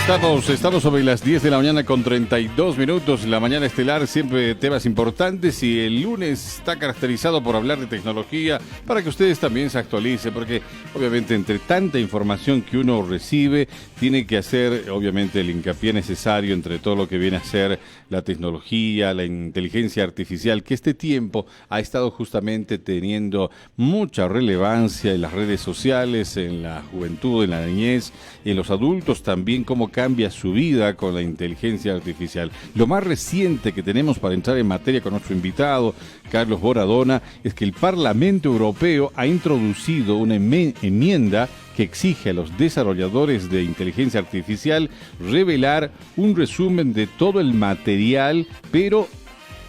Estamos sobre las 10 de la mañana con 32 minutos. La mañana estelar, siempre temas importantes, y el lunes está caracterizado por hablar de tecnología para que ustedes también se actualicen, porque obviamente entre tanta información que uno recibe, tiene que hacer obviamente el hincapié necesario entre todo lo que viene a ser la tecnología, la inteligencia artificial, que este tiempo ha estado justamente teniendo mucha relevancia en las redes sociales, en la juventud, en la niñez, en los adultos también, cómo cambia su vida con la inteligencia artificial. Lo más reciente que tenemos para entrar en materia con nuestro invitado, Carlos Boradona, es que el Parlamento Europeo ha introducido una enmienda que exige a los desarrolladores de inteligencia artificial revelar un resumen de todo el material, pero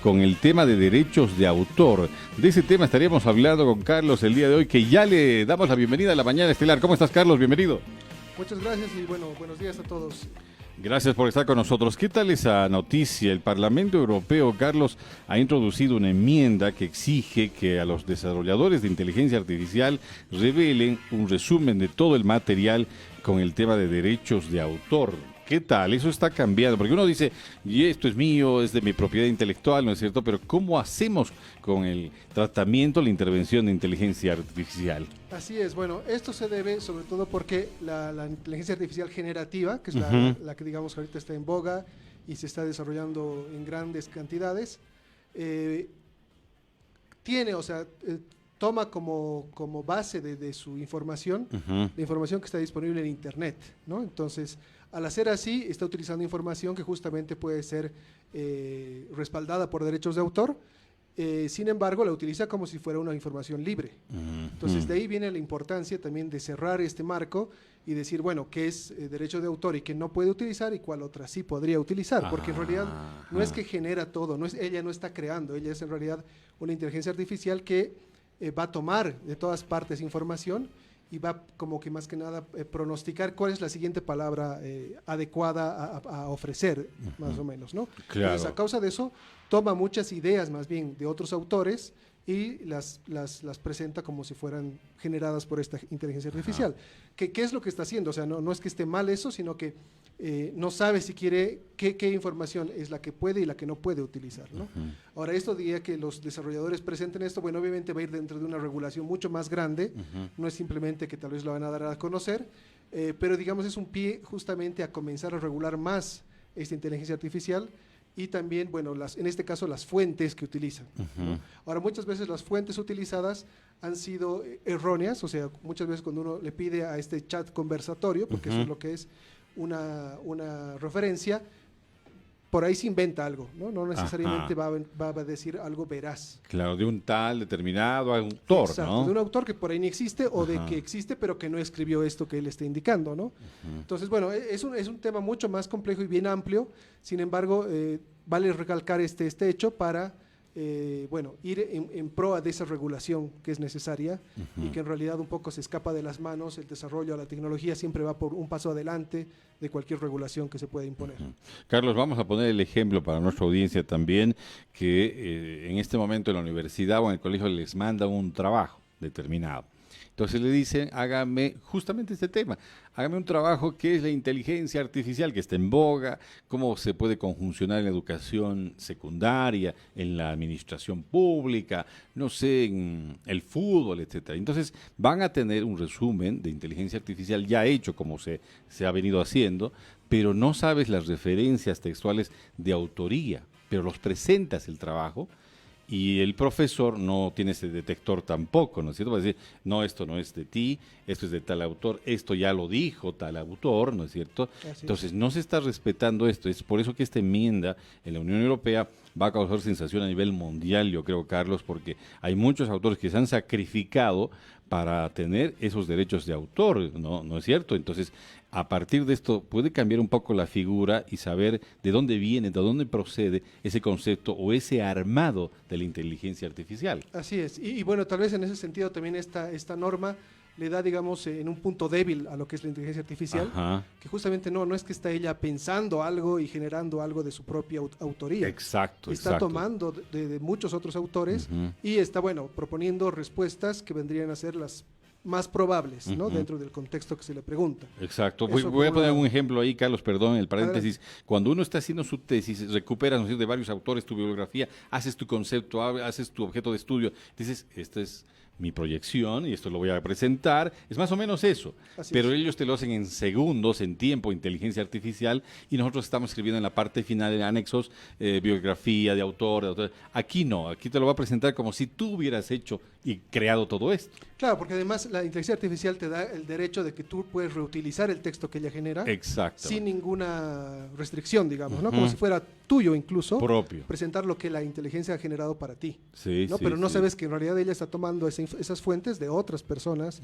con el tema de derechos de autor. De ese tema estaríamos hablando con Carlos el día de hoy, que ya le damos la bienvenida a la mañana estelar. ¿Cómo estás, Carlos? Bienvenido. Muchas gracias y buenos días a todos. Gracias por estar con nosotros. ¿Qué tal esa noticia? El Parlamento Europeo, Carlos, ha introducido una enmienda que exige que a los desarrolladores de inteligencia artificial revelen un resumen de todo el material con el tema de derechos de autor. ¿Qué tal? Eso está cambiando, porque uno dice, y esto es mío, es de mi propiedad intelectual, ¿no es cierto? Pero ¿cómo hacemos con el tratamiento, la intervención de inteligencia artificial? Así es, bueno, esto se debe sobre todo porque la inteligencia artificial generativa, que es la que digamos ahorita está en boga y se está desarrollando en grandes cantidades, toma como base de su información, la información que está disponible en Internet, ¿no? Entonces, al hacer así, está utilizando información que justamente puede ser respaldada por derechos de autor. Sin embargo, la utiliza como si fuera una información libre. Entonces, de ahí viene la importancia también de cerrar este marco y decir, bueno, qué es derecho de autor y qué no puede utilizar y cuál otra sí podría utilizar, porque en realidad no es que genera todo, ella no está creando, ella es en realidad una inteligencia artificial que va a tomar de todas partes información y va como que más que nada pronosticar cuál es la siguiente palabra adecuada a ofrecer, más o menos, ¿no? Claro. Entonces, a causa de eso, toma muchas ideas más bien de otros autores y las presenta como si fueran generadas por esta inteligencia artificial. ¿Qué es lo que está haciendo? O sea, no es que esté mal eso, sino que no sabe si quiere qué información es la que puede y la que no puede utilizar, ¿no? Ahora, esto diría que los desarrolladores presenten esto, bueno, obviamente va a ir dentro de una regulación mucho más grande, no es simplemente que tal vez lo van a dar a conocer, pero digamos es un pie justamente a comenzar a regular más esta inteligencia artificial. Y también, bueno, en este caso las fuentes que utilizan, ¿no? Ahora, muchas veces las fuentes utilizadas han sido erróneas, o sea, muchas veces cuando uno le pide a este chat conversatorio, porque eso es lo que es una referencia, por ahí se inventa algo, ¿no? No necesariamente va a decir algo veraz. Claro, de un tal determinado autor, exacto, ¿no? De un autor que por ahí ni existe o de que existe pero que no escribió esto que él está indicando, ¿no? Entonces, bueno, es un tema mucho más complejo y bien amplio, sin embargo, vale recalcar este hecho para ir en pro de esa regulación que es necesaria y que en realidad un poco se escapa de las manos. El desarrollo de la tecnología siempre va por un paso adelante de cualquier regulación que se pueda imponer. Carlos, vamos a poner el ejemplo para nuestra audiencia también, que en este momento en la universidad o en el colegio les manda un trabajo determinado. Entonces le dicen, hágame justamente este tema, hágame un trabajo que es la inteligencia artificial, que está en boga, cómo se puede conjuncionar en la educación secundaria, en la administración pública, no sé, en el fútbol, etcétera. Entonces van a tener un resumen de inteligencia artificial ya hecho, como se ha venido haciendo, pero no sabes las referencias textuales de autoría, pero los presentas el trabajo. Y el profesor no tiene ese detector tampoco, ¿no es cierto? Va a decir, no, esto no es de ti, esto es de tal autor, esto ya lo dijo tal autor, ¿no es cierto? Entonces no se está respetando esto, es por eso que esta enmienda en la Unión Europea va a causar sensación a nivel mundial, yo creo, Carlos, porque hay muchos autores que se han sacrificado para tener esos derechos de autor, ¿no es cierto? Entonces, a partir de esto puede cambiar un poco la figura y saber de dónde viene, de dónde procede ese concepto o ese armado de la inteligencia artificial. Así es, y bueno, tal vez en ese sentido también esta norma le da, digamos, en un punto débil a lo que es la inteligencia artificial, que justamente no es que está ella pensando algo y generando algo de su propia autoría. Exacto. Está tomando de muchos otros autores y está, bueno, proponiendo respuestas que vendrían a ser las más probables, ¿no? Dentro del contexto que se le pregunta. Exacto. Eso Voy a como poner una- un ejemplo ahí, Carlos, perdón, el paréntesis. Cuando uno está haciendo su tesis, recuperas, ¿no es cierto?, de varios autores tu bibliografía, haces tu concepto, haces tu objeto de estudio, dices, esta es mi proyección y esto lo voy a presentar. Es más o menos eso. Así Pero es. ellos te lo hacen en segundos, en tiempo, inteligencia artificial, y nosotros estamos escribiendo en la parte final, en anexos, biografía de autor. Aquí no, aquí te lo va a presentar como si tú hubieras hecho y creado todo esto. Claro, porque además la inteligencia artificial te da el derecho de que tú puedes reutilizar el texto que ella genera Exacto. sin ninguna restricción, digamos, ¿no? Como si fuera tuyo incluso, Propio. presentar lo que la inteligencia ha generado para ti. Sí, ¿no? sí, Pero no sí. sabes que en realidad ella está tomando esas fuentes de otras personas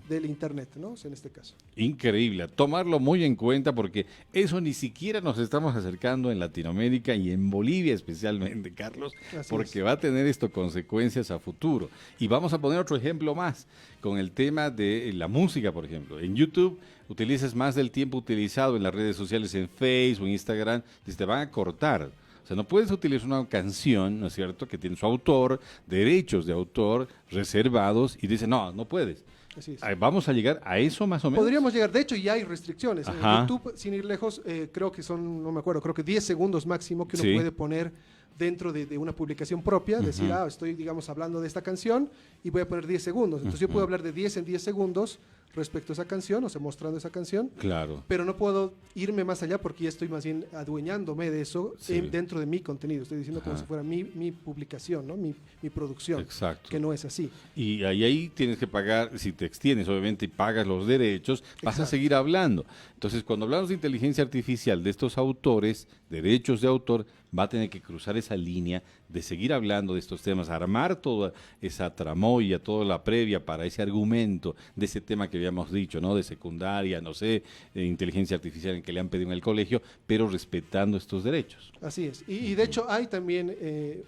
del Internet, ¿no? O sea, en este caso. Increíble, a tomarlo muy en cuenta porque eso ni siquiera nos estamos acercando en Latinoamérica y en Bolivia especialmente, Carlos, Así porque es. va a tener esto consecuencias a futuro. Y vamos a poner otro ejemplo más con el tema de la música, por ejemplo. En YouTube utilizas más del tiempo utilizado en las redes sociales, en Facebook, en Instagram, te van a cortar. O sea, no puedes utilizar una canción, ¿no es cierto?, que tiene su autor, derechos de autor reservados y dice, no, no puedes. Así es. Vamos a llegar a eso más o menos. Podríamos llegar, de hecho ya hay restricciones. Ajá. En YouTube, sin ir lejos, creo que son, no me acuerdo, creo que 10 segundos máximo que uno Sí. puede poner dentro de una publicación propia, decir, estoy, digamos, hablando de esta canción y voy a poner 10 segundos. Entonces yo puedo hablar de 10 en 10 segundos respecto a esa canción, o sea, mostrando esa canción, Claro. pero no puedo irme más allá porque ya estoy más bien adueñándome de eso Sí. dentro de mi contenido. Estoy diciendo como Ajá. si fuera mi publicación, ¿no? Mi producción, Exacto. que no es así. Y ahí tienes que pagar, si te extiendes obviamente y pagas los derechos, vas a Exacto. seguir hablando. Entonces, cuando hablamos de inteligencia artificial, de estos autores, derechos de autor, va a tener que cruzar esa línea de seguir hablando de estos temas, armar toda esa tramoya, toda la previa para ese argumento de ese tema que habíamos dicho, ¿no? De secundaria, no sé, de inteligencia artificial en que le han pedido en el colegio, pero respetando estos derechos. Así es. Y de hecho hay también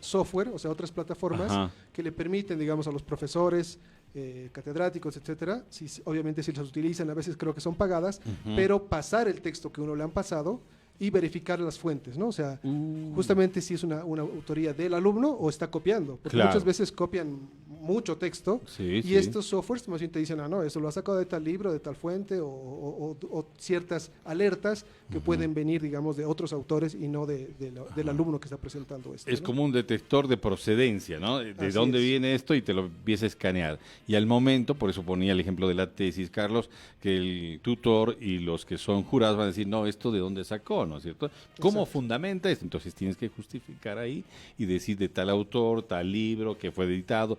software, o sea, otras plataformas Ajá. que le permiten, digamos, a los profesores, catedráticos, etcétera, obviamente si las utilizan, a veces creo que son pagadas, pero pasar el texto que uno le han pasado y verificar las fuentes, ¿no? O sea, justamente si es una autoría del alumno o está copiando, porque Claro. muchas veces copian mucho texto Sí, y sí. estos softwares más bien te dicen, no, eso lo ha sacado de tal libro, de tal fuente o ciertas alertas que pueden venir, digamos, de otros autores y no del alumno que está presentando esto. Es ¿no? como un detector de procedencia, ¿no? De Así dónde es. viene esto y te lo empieza a escanear. Y al momento, por eso ponía el ejemplo de la tesis, Carlos, que el tutor y los que son jurados van a decir, no, ¿esto de dónde sacó? ¿No es cierto? ¿Cómo Exacto. fundamenta esto? Entonces tienes que justificar ahí y decir de tal autor, tal libro que fue editado,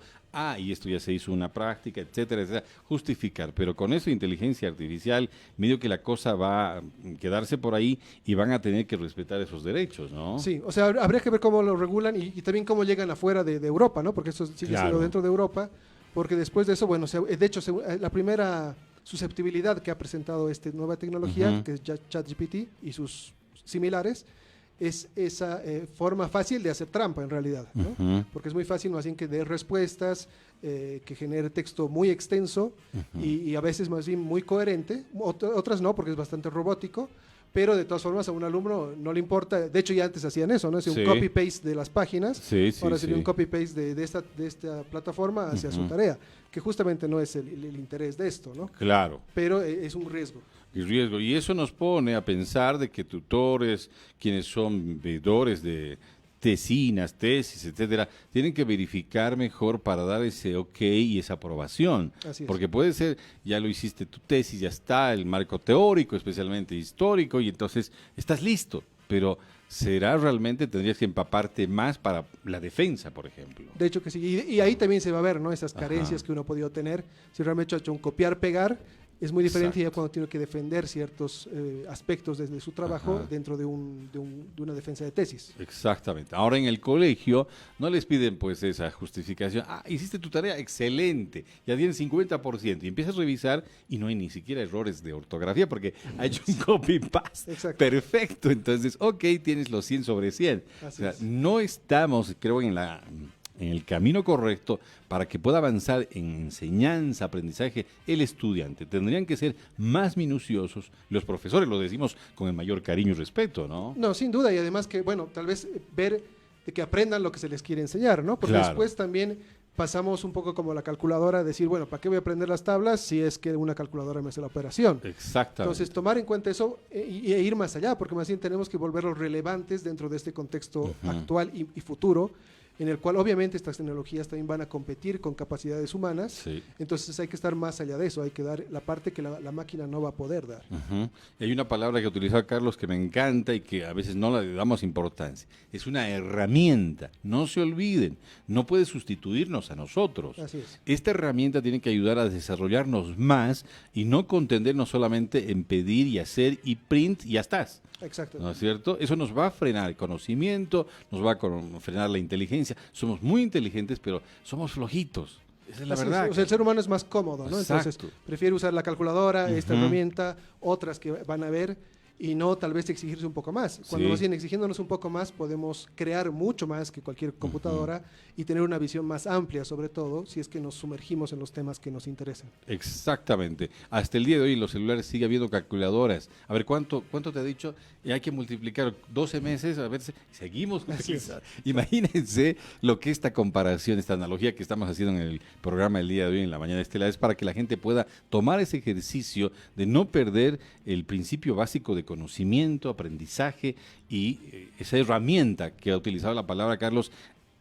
y esto ya se hizo una práctica, etcétera, etcétera. Justificar. Pero con eso de inteligencia artificial, medio que la cosa va a quedarse por ahí y van a tener que respetar esos derechos, ¿no? Sí, o sea, habría que ver cómo lo regulan y también cómo llegan afuera de Europa, ¿no? Porque eso sigue Claro. siendo dentro de Europa, porque después de eso, bueno, de hecho, la primera susceptibilidad que ha presentado esta nueva tecnología, que es ChatGPT y sus similares, es esa forma fácil de hacer trampa en realidad, ¿no? Porque es muy fácil más bien que dé respuestas, que genere texto muy extenso y a veces más bien muy coherente, otras no, porque es bastante robótico, pero de todas formas a un alumno no le importa, de hecho ya antes hacían eso, ¿no? Hacía Sí. un copy-paste de las páginas, Sí, sí, ahora sería sí. un copy-paste de esta plataforma hacia su tarea, que justamente no es el interés de esto, ¿no? Claro. Pero es un riesgo. Y riesgo. Y eso nos pone a pensar de que tutores, quienes son veedores de tesinas, tesis, etcétera, tienen que verificar mejor para dar ese ok y esa aprobación. Así es. Porque puede ser, ya lo hiciste tu tesis, ya está el marco teórico, especialmente histórico, y entonces estás listo. Pero ¿será realmente, tendrías que empaparte más para la defensa, por ejemplo? De hecho que sí, y ahí también se va a ver, ¿no? Esas carencias que uno ha podido tener. Si realmente ha hecho un copiar-pegar, es muy diferente ya cuando tiene que defender ciertos aspectos desde su trabajo dentro de una defensa de tesis. Exactamente. Ahora en el colegio no les piden pues esa justificación. Hiciste tu tarea, excelente, ya tienes 50%. Y empiezas a revisar y no hay ni siquiera errores de ortografía porque ha hecho un copy-paste. Exacto. Perfecto. Entonces, ok, tienes los 100 sobre 100. Así O sea, es. no estamos, creo, en el camino correcto para que pueda avanzar en enseñanza, aprendizaje, el estudiante. Tendrían que ser más minuciosos. Los profesores lo decimos con el mayor cariño y respeto, ¿no? No, sin duda, y además que, bueno, tal vez ver de que aprendan lo que se les quiere enseñar, ¿no? Porque Claro. después también pasamos un poco como la calculadora, decir, bueno, ¿para qué voy a aprender las tablas si es que una calculadora me hace la operación? Exactamente. Entonces, tomar en cuenta eso e ir más allá, porque más bien tenemos que volverlos relevantes dentro de este contexto actual y futuro, en el cual obviamente estas tecnologías también van a competir con capacidades humanas, Sí. entonces hay que estar más allá de eso, hay que dar la parte que la máquina no va a poder dar. Hay una palabra que utilizó Carlos que me encanta y que a veces no le damos importancia. Es una herramienta, no se olviden, no puede sustituirnos a nosotros. Así es. Esta herramienta tiene que ayudar a desarrollarnos más y no contendernos solamente en pedir y hacer y print y ya estás. Exacto. ¿No es cierto? Eso nos va a frenar el conocimiento, nos va a frenar la inteligencia. Somos muy inteligentes, pero somos flojitos. Esa es la Así es. verdad. O sea, el ser humano es más cómodo, ¿no? Entonces, Exacto. prefiere usar la calculadora, esta herramienta, otras que van a ver, y no tal vez exigirse un poco más. Cuando Sí. nos siguen exigiéndonos un poco más, podemos crear mucho más que cualquier computadora y tener una visión más amplia, sobre todo, si es que nos sumergimos en los temas que nos interesan. Exactamente. Hasta el día de hoy en los celulares sigue habiendo calculadoras. A ver, ¿cuánto te ha dicho? Hay que multiplicar 12 meses, a ver si seguimos utilizando. Imagínense lo que esta comparación, esta analogía que estamos haciendo en el programa del día de hoy, en la mañana estelar, es para que la gente pueda tomar ese ejercicio de no perder el principio básico de conocimiento, aprendizaje y esa herramienta que ha utilizado la palabra Carlos,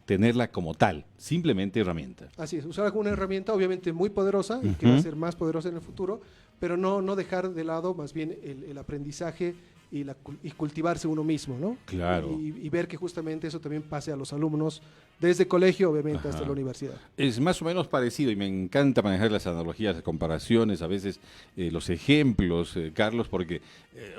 tenerla como tal, simplemente herramienta. Así es, usar alguna herramienta obviamente muy poderosa y que va a ser más poderosa en el futuro, pero no dejar de lado más bien el aprendizaje y cultivarse uno mismo, ¿no? Claro. Y ver que justamente eso también pase a los alumnos desde colegio, obviamente, hasta la universidad. Es más o menos parecido y me encanta manejar las analogías, las comparaciones, a veces los ejemplos, Carlos, porque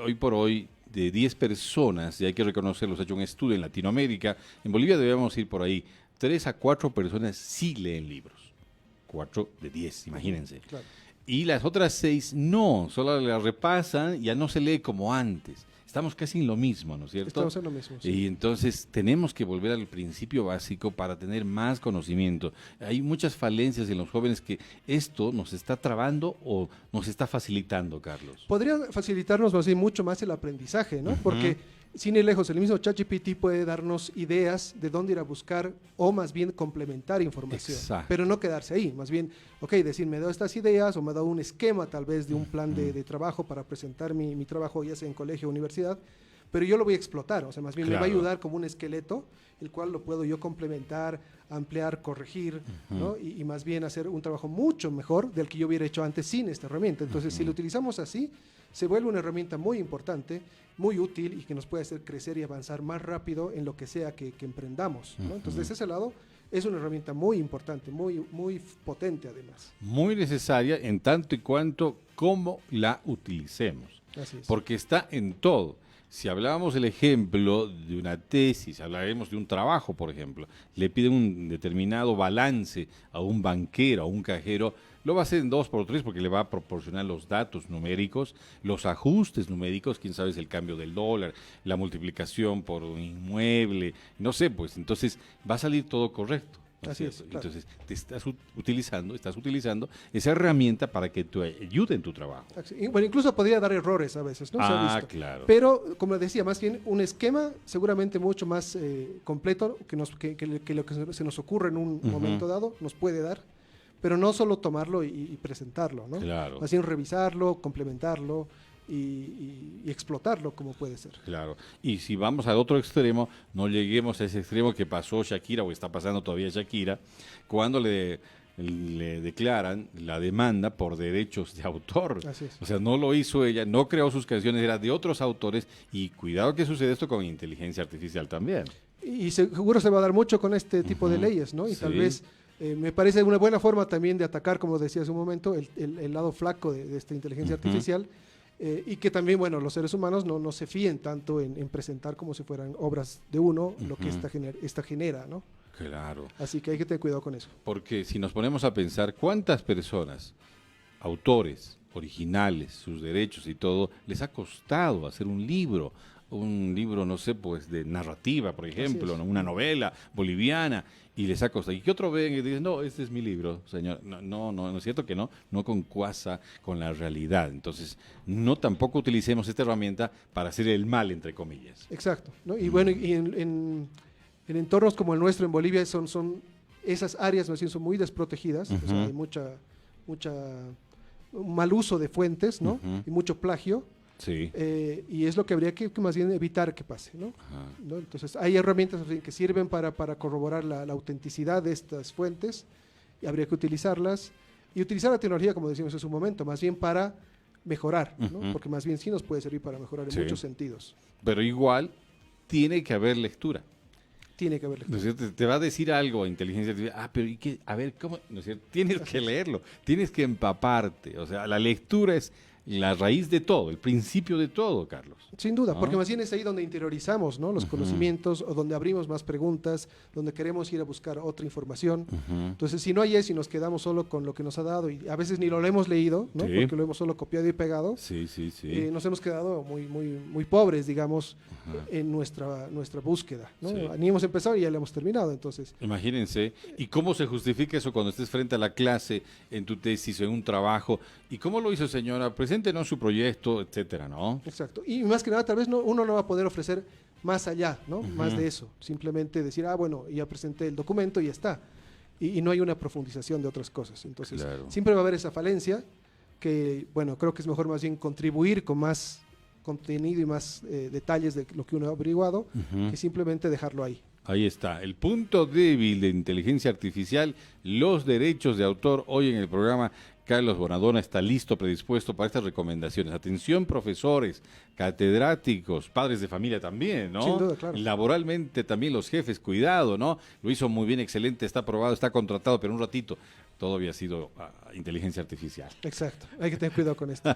hoy por hoy de 10 personas, y hay que reconocerlos, ha hecho un estudio en Latinoamérica, en Bolivia debemos ir por ahí, 3 a 4 personas sí leen libros. 4 de 10, imagínense. Claro. Y las otras 6 no, solo las repasan, ya no se lee como antes. Estamos casi en lo mismo, ¿no es cierto? Estamos en lo mismo. Sí. Y entonces tenemos que volver al principio básico para tener más conocimiento. Hay muchas falencias en los jóvenes que esto nos está trabando o nos está facilitando, Carlos. Podría facilitarnos más bien mucho más el aprendizaje, ¿no? Porque sin ir lejos, el mismo ChatGPT puede darnos ideas de dónde ir a buscar o más bien complementar información. Exacto. Pero no quedarse ahí, más bien, ok, decir, me da estas ideas o me da un esquema tal vez de un plan de trabajo para presentar mi trabajo ya sea en colegio o universidad, pero yo lo voy a explotar, o sea, más bien me va a ayudar como un esqueleto, el cual lo puedo yo complementar, ampliar, corregir, ¿no? Y más bien hacer un trabajo mucho mejor del que yo hubiera hecho antes sin esta herramienta. Entonces, si lo utilizamos así, se vuelve una herramienta muy importante, muy útil y que nos puede hacer crecer y avanzar más rápido en lo que sea que emprendamos, ¿no? Entonces, desde ese lado, es una herramienta muy importante, muy potente además. Muy necesaria en tanto y cuanto como la utilicemos. Así es. Porque está en todo. Si hablábamos el ejemplo de una tesis, hablaremos de un trabajo, por ejemplo, le piden un determinado balance a un banquero, a un cajero, lo va a hacer en 2x3 porque le va a proporcionar los datos numéricos, los ajustes numéricos, quién sabe es el cambio del dólar, la multiplicación por un inmueble, no sé, pues entonces va a salir todo correcto. ¿No Así cierto? es, claro. Entonces estás utilizando esa herramienta para que te ayude en tu trabajo. Y, bueno, incluso podría dar errores a veces, ¿no? Se ha visto. Claro. Pero, como decía, más bien un esquema seguramente mucho más completo que lo que se nos ocurre en un momento dado nos puede dar, pero no solo tomarlo y presentarlo, ¿no? Claro. Más bien revisarlo, complementarlo y explotarlo como puede ser. Claro. Y si vamos al otro extremo, no lleguemos a ese extremo que pasó Shakira o está pasando todavía Shakira, cuando le declaran la demanda por derechos de autor. Así es. O sea, no lo hizo ella, no creó sus canciones, era de otros autores y cuidado que sucede esto con inteligencia artificial también. Y seguro se va a dar mucho con este tipo de leyes, ¿no? Y Sí. tal vez me parece una buena forma también de atacar, como decía hace un momento, el lado flaco de esta inteligencia artificial. Y que también, bueno, los seres humanos no se fíen tanto en presentar como si fueran obras de uno lo que esta genera, ¿no? Claro. Así que hay que tener cuidado con eso. Porque si nos ponemos a pensar cuántas personas, autores, originales, sus derechos y todo, les ha costado hacer un libro, no sé, pues de narrativa, por ejemplo, ¿no? Una novela boliviana, y les ha costado. ¿Y qué otro ven y dicen, no, este es mi libro, señor? No es cierto que no concuasa con la realidad. Entonces, no tampoco utilicemos esta herramienta para hacer el mal, entre comillas. Exacto, ¿no? Y bueno, y en entornos como el nuestro en Bolivia son esas áreas más bien son muy desprotegidas, o sea, hay un mal uso de fuentes, ¿no? Y mucho plagio. Sí. Y es lo que habría que más bien evitar que pase, ¿no? ¿No? Entonces, hay herramientas que sirven para corroborar la autenticidad de estas fuentes, y habría que utilizarlas, y utilizar la tecnología, como decíamos en su momento, más bien para mejorar, ¿no? Porque más bien sí nos puede servir para mejorar en muchos sentidos. Pero igual tiene que haber lectura. Tiene que haber lectura. ¿No es cierto? Te va a decir algo a inteligencia artificial. Pero ¿y qué? A ver, ¿cómo? ¿No es cierto? Tienes que leerlo, tienes que empaparte. O sea, la lectura es la raíz de todo, el principio de todo, Carlos. Sin duda, porque más bien es ahí donde interiorizamos, ¿no? Los conocimientos, o donde abrimos más preguntas, donde queremos ir a buscar otra información. Entonces, si no hay eso y nos quedamos solo con lo que nos ha dado, y a veces ni lo hemos leído, ¿no? Porque lo hemos solo copiado y pegado. Nos hemos quedado muy pobres, digamos, en nuestra búsqueda, ¿no? Ni hemos empezado y ya le hemos terminado, entonces. Imagínense, ¿y cómo se justifica eso cuando estés frente a la clase, en tu tesis o en un trabajo? ¿Y cómo lo hizo, señora? Preséntenos su proyecto, etcétera, ¿no? Exacto. Y más que nada, tal vez uno no va a poder ofrecer más allá, ¿no? Más de eso. Simplemente decir, bueno, ya presenté el documento y ya está. Y no hay una profundización de otras cosas. Entonces, siempre va a haber esa falencia que, bueno, creo que es mejor más bien contribuir con más contenido y más detalles de lo que uno ha averiguado, que simplemente dejarlo ahí. Ahí está, el punto débil de inteligencia artificial, los derechos de autor. Hoy en el programa Carlos Bonadona está listo, predispuesto para estas recomendaciones. Atención, profesores, catedráticos, padres de familia también, ¿no? Sin duda, claro. Laboralmente también los jefes, cuidado, ¿no? Lo hizo muy bien, excelente, está aprobado, está contratado, pero un ratito todo había sido inteligencia artificial. Exacto, hay que tener cuidado con esto.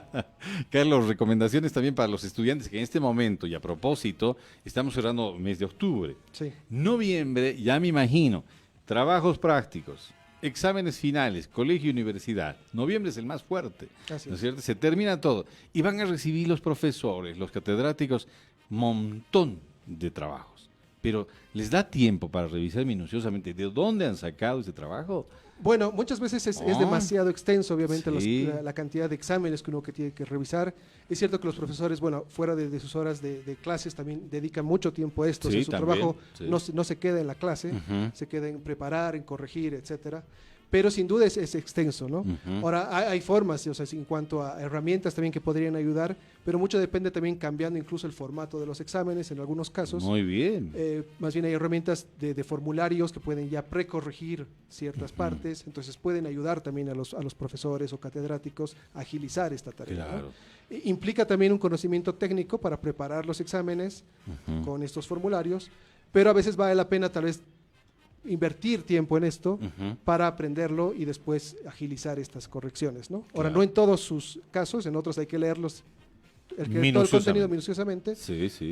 Carlos, recomendaciones también para los estudiantes que en este momento, y a propósito, estamos cerrando el mes de octubre. Sí. Noviembre, ya me imagino, trabajos prácticos, exámenes finales, colegio y universidad. Noviembre es el más fuerte, ¿no es cierto? Se termina todo. Y van a recibir los profesores, los catedráticos, montón de trabajos. Pero, ¿les da tiempo para revisar minuciosamente de dónde han sacado ese trabajo? Bueno, muchas veces es demasiado extenso, obviamente, la cantidad de exámenes que uno tiene que revisar. Es cierto que los profesores, bueno, fuera de sus horas de clases también dedican mucho tiempo a esto. O sea, su trabajo no se queda en la clase, se queda en preparar, en corregir, etcétera. Pero sin duda es extenso, ¿no? Ahora, hay formas, o sea, en cuanto a herramientas también que podrían ayudar, pero mucho depende también cambiando incluso el formato de los exámenes en algunos casos. Muy bien. Más bien hay herramientas de formularios que pueden ya precorregir ciertas partes, entonces pueden ayudar también a los profesores o catedráticos a agilizar esta tarea. Claro. ¿No? Implica también un conocimiento técnico para preparar los exámenes con estos formularios, pero a veces vale la pena tal vez invertir tiempo en esto para aprenderlo y después agilizar estas correcciones, ¿no? Ahora, no en todos sus casos, en otros hay que leerlos todo el contenido minuciosamente,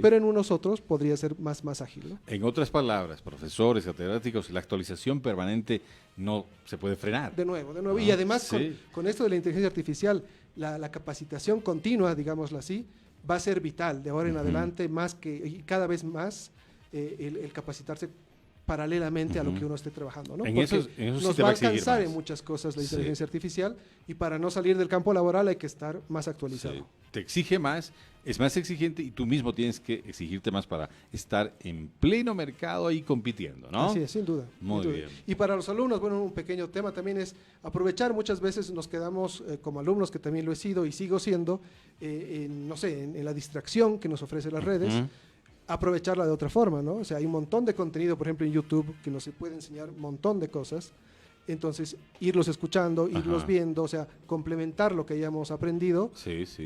pero en unos otros podría ser más ágil, ¿no? En otras palabras, profesores, catedráticos, la actualización permanente no se puede frenar. De nuevo. Y además con esto de la inteligencia artificial, la capacitación continua, digámoslo así, va a ser vital de ahora en adelante, y cada vez más el capacitarse paralelamente a lo que uno esté trabajando, ¿no? Porque nos va a alcanzar en muchas cosas la inteligencia artificial, y para no salir del campo laboral hay que estar más actualizado. Te exige más, es más exigente, y tú mismo tienes que exigirte más para estar en pleno mercado ahí compitiendo, ¿no? Así es, sin duda. Muy bien. Y para los alumnos, bueno, un pequeño tema también es aprovechar. Muchas veces nos quedamos como alumnos, que también lo he sido y sigo siendo, en la distracción que nos ofrecen las redes. Aprovecharla de otra forma, ¿no? O sea, hay un montón de contenido, por ejemplo, en YouTube, que nos puede enseñar un montón de cosas. Entonces, irlos escuchando, irlos viendo, o sea, complementar lo que hayamos aprendido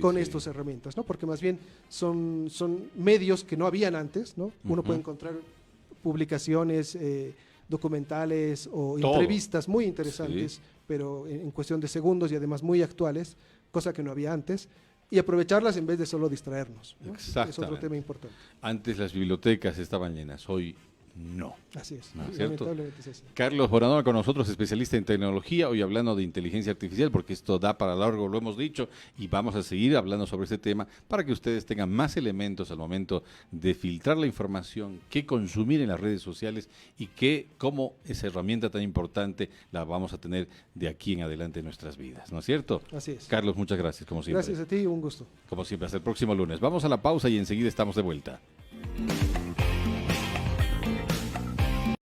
con estas herramientas, ¿no? Porque más bien son medios que no habían antes, ¿no? Uno puede encontrar publicaciones, documentales o entrevistas muy interesantes, pero en cuestión de segundos y además muy actuales, cosa que no había antes. Y aprovecharlas en vez de solo distraernos, ¿no? Es otro tema importante. Antes las bibliotecas estaban llenas, hoy no. Así es, ¿no es cierto? lamentablemente es así. Carlos Bonadona con nosotros, especialista en tecnología, hoy hablando de inteligencia artificial, porque esto da para largo, lo hemos dicho, y vamos a seguir hablando sobre este tema para que ustedes tengan más elementos al momento de filtrar la información, qué consumir en las redes sociales y cómo esa herramienta tan importante la vamos a tener de aquí en adelante en nuestras vidas, ¿no es cierto? Así es. Carlos, muchas gracias, como siempre. Gracias a ti, un gusto. Como siempre, hasta el próximo lunes. Vamos a la pausa y enseguida estamos de vuelta.